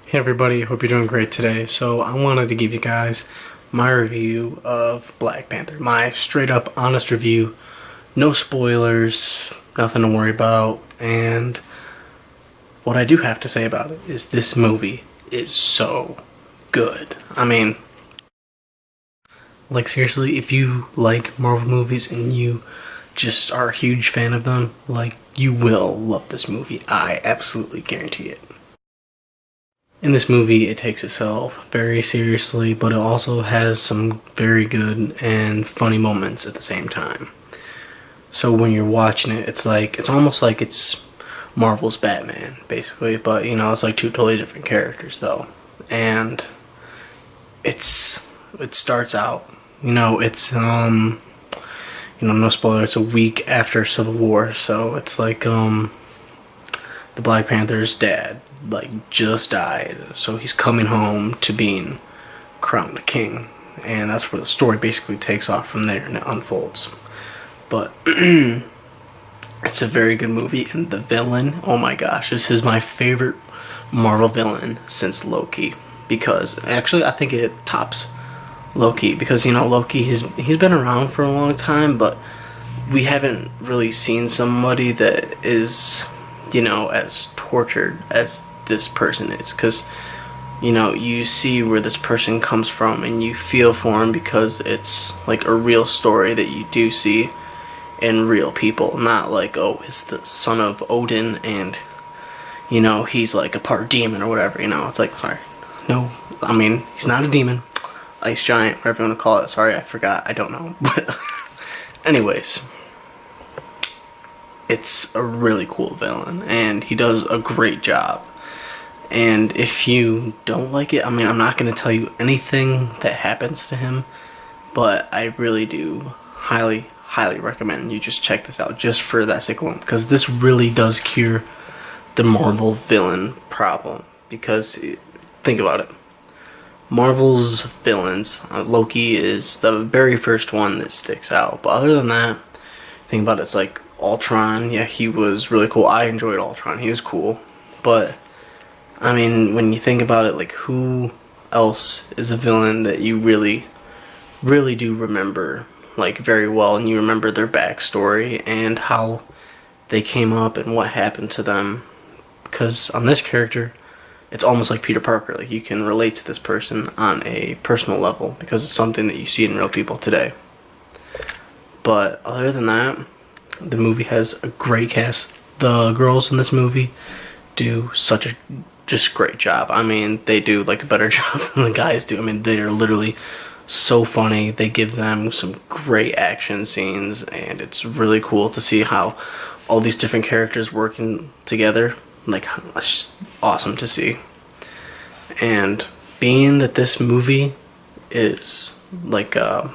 Hey everybody, hope you're doing great today. So I wanted to give you guys my review of Black Panther. My straight up honest review. No spoilers, nothing to worry about. And what I do have to say about it is this movie is so good. I mean, like seriously, if you like Marvel movies and you just are a huge fan of them, like you will love this movie. I absolutely guarantee it. In this movie, it takes itself very seriously, but it also has some very good and funny moments at the same time. So when you're watching it, it's almost like it's Marvel's Batman, basically, but it's like two totally different characters though. And it starts out, no spoiler, it's a week after Civil War, so it's like the Black Panther's dad just died, so he's coming home to being crowned a king, and that's where the story basically takes off from there and it unfolds. But it's a very good movie, and the villain, oh my gosh, this is my favorite Marvel villain since Loki, because actually I think it tops Loki, because Loki, he's been around for a long time, but we haven't really seen somebody that is as tortured as this person is, because you see where this person comes from and you feel for him, because it's like a real story that you do see in real people, not like, oh, it's the son of Odin and he's like a part demon or whatever. It's like, sorry, no, I mean, he's not a demon, ice giant, whatever you want to call it. Sorry, I forgot, I don't know. But anyways, it's a really cool villain, and he does a great job. And if you don't like it, I mean, I'm not going to tell you anything that happens to him, but I really do highly recommend you just check this out, just for that sake alone, because this really does cure the Marvel villain problem. Because think about it, Marvel's villains, Loki is the very first one that sticks out, but other than that, think about it, it's like Ultron. Yeah, he was really cool. I enjoyed Ultron, he was cool. But I mean, when you think about it, like, who else is a villain that you really do remember like very well, and you remember their backstory and how they came up and what happened to them? Because on this character, it's almost like Peter Parker. Like, you can relate to this person on a personal level because it's something that you see in real people today. But other than that, the movie has a great cast. The girls in this movie do such a just great job. I mean, they do like a better job than the guys do. I mean, they're literally so funny. They give them some great action scenes, and it's really cool to see how all these different characters working together. Like, it's just awesome to see. And being that this movie is like the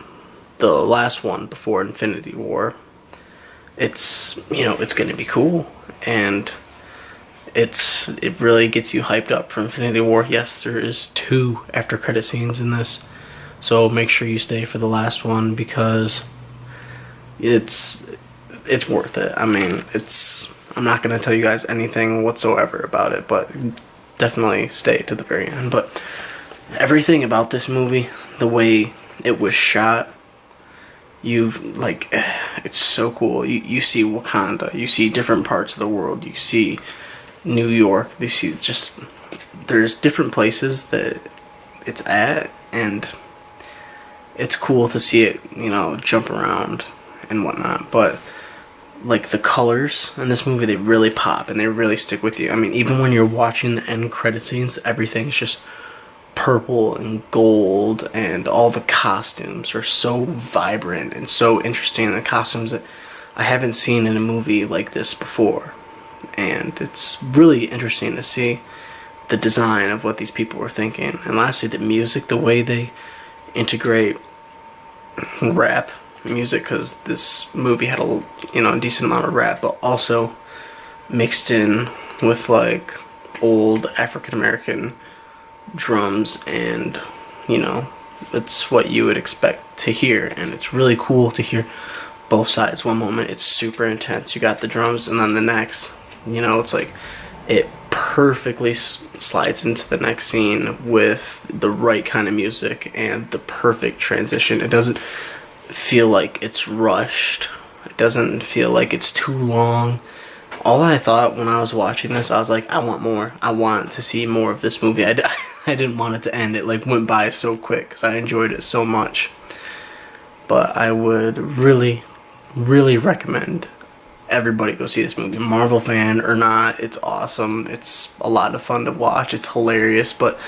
last one before Infinity War, it's it's gonna be cool, and it really gets you hyped up for Infinity War. Yes, there is 2 after credit scenes in this, so make sure you stay for the last one, because it's worth it. I mean, I'm not gonna tell you guys anything whatsoever about it, but definitely stay to the very end. But everything about this movie, the way it was shot, it's so cool. You see Wakanda, you see different parts of the world, you see New York, you see there's different places that it's at, and it's cool to see it, jump around and whatnot. But like, the colors in this movie, they really pop and they really stick with you. I mean, even when you're watching the end credit scenes, everything's just purple and gold, and all the costumes are so vibrant and so interesting. The costumes that I haven't seen in a movie like this before, and it's really interesting to see the design of what these people were thinking. And lastly, the music, the way they integrate rap music, because this movie had a decent amount of rap, but also mixed in with like old African American drums, and it's what you would expect to hear. And it's really cool to hear both sides. One moment it's super intense, you got the drums, and then the next, it's like it perfectly slides into the next scene with the right kind of music and the perfect transition. It doesn't feel like it's rushed. It doesn't feel like it's too long. All I thought when I was watching this, I was like, I want more. I want to see more of this movie. I didn't want it to end. It like went by so quick because I enjoyed it so much. But I would really, really recommend everybody go see this movie. Marvel fan or not, it's awesome. It's a lot of fun to watch. It's hilarious, but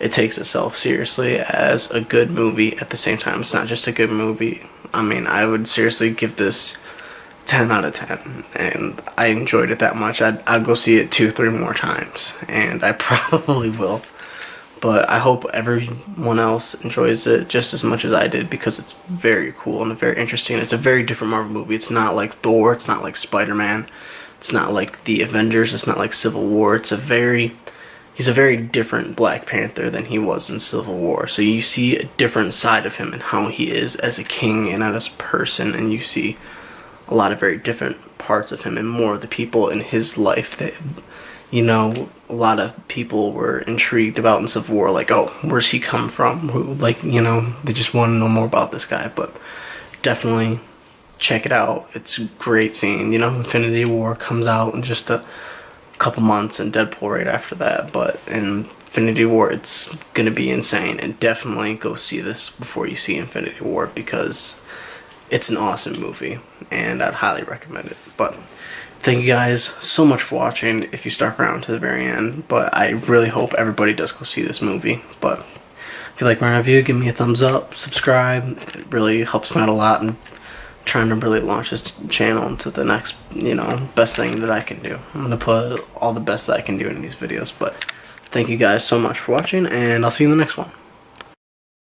it takes itself seriously as a good movie at the same time. It's not just a good movie. I mean, I would seriously give this 10 out of 10, and I enjoyed it that much. I'd go see it 2-3 more times, and I probably will. But I hope everyone else enjoys it just as much as I did, because it's very cool and very interesting. It's a very different Marvel movie. It's not like Thor. It's not like Spider-Man. It's not like the Avengers. It's not like Civil War. He's a very different Black Panther than he was in Civil War. So you see a different side of him and how he is as a king and as a person, and you see a lot of very different parts of him and more of the people in his life that, you know, a lot of people were intrigued about in Civil War, like, oh, where's he come from? Who, like, you know, they just want to know more about this guy. But definitely check it out. It's a great scene. You know, Infinity War comes out in just a couple months and Deadpool right after that. But in Infinity War, it's going to be insane. And definitely go see this before you see Infinity War, because it's an awesome movie, and I'd highly recommend it. But thank you guys so much for watching if you stuck around to the very end. But I really hope everybody does go see this movie. But if you like my review, give me a thumbs up, subscribe. It really helps me out a lot. I'm trying to really launch this channel into the next, you know, best thing that I can do. I'm going to put all the best that I can do in these videos. But thank you guys so much for watching, and I'll see you in the next one.